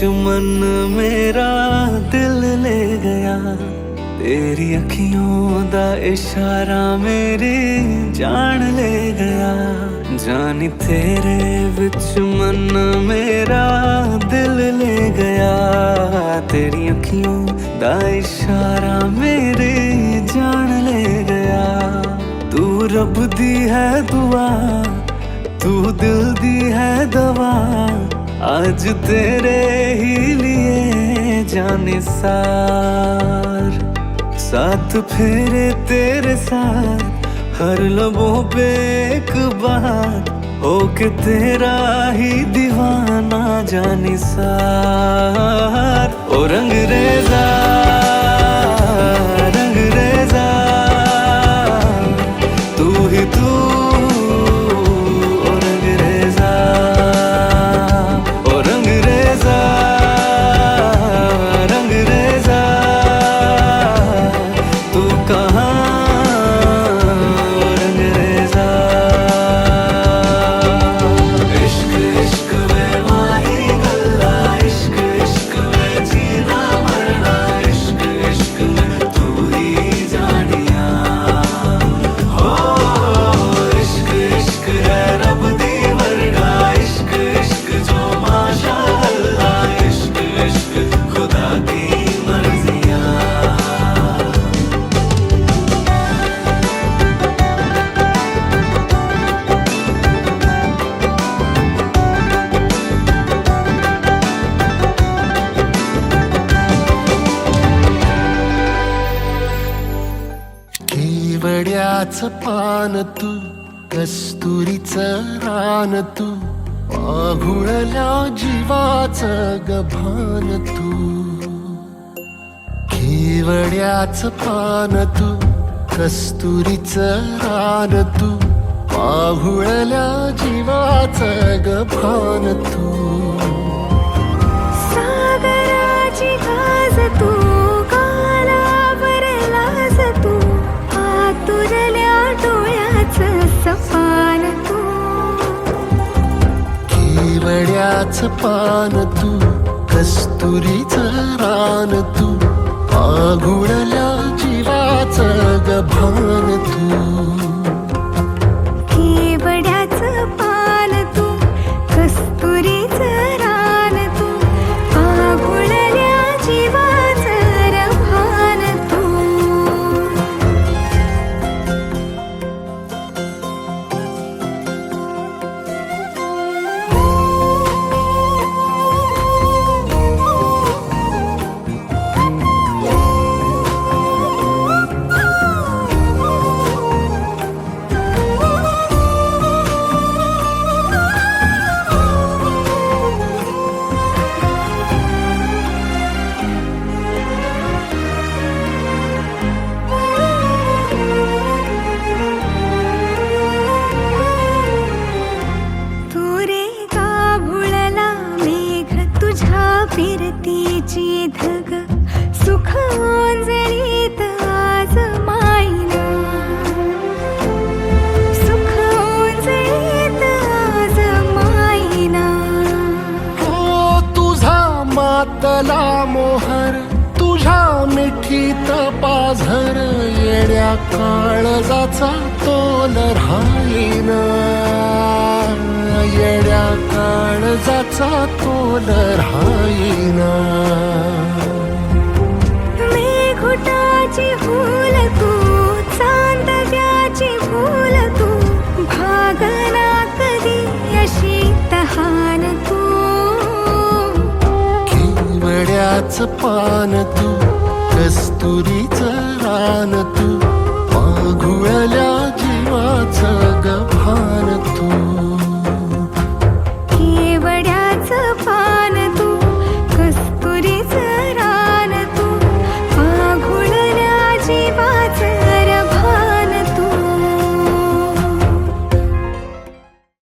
मन मेरा दिल ले गया, तेरी अखियों दा इशारा मेरी जान ले गया। जानी तेरे विच मन मेरा दिल ले गया, तेरी अखियों दा इशारा मेरी जान ले गया। तू रब दी है दुआ, तू दिल दी है दवा, आज तेरे ही लिए जाने सार। साथ फेरे तेरे साथ, हर लबों पे एक बात, होके तेरा ही दीवाना जाने सार। ओ रंगरेज़ा रंगरेज़ा, तू ही तू केवड्याचं पान तू, कस्तुरीचं रान तू, पाघुळल्या जीवाचं गभान तू। केवड्याचं पान तू, कस्तुरीचं रान तू, पाघुळल्या जीवाचं गभान तू। सागराची गाज तू, सपान तू। केवड्याचं पान तू, कस्तुरीचं रान तू, पाघुळल्या जीवाचं गभान तू। केवड्याचं पान तू, कस्तुरीचं रान तू, पाघुळल्या जीवाचं गभान तू। फिरतीची धग सुख ओंजळीत आज मायना, सुख ओंजळीत आज मायना। हो तुझा मातला मोहर, तुझ्या मिठीत पाझर, येड्या काळजाचा तोल राहीना, येड्या काळजाचा तोल राहीना। मेघुटाची फूल तू, चांदव्याची फूल तू, भागना कधी अशी तहान तू। केवड्याचं पान तू, कस्तुरीचं रान तू, पाघुळल्या जीवाचं गभान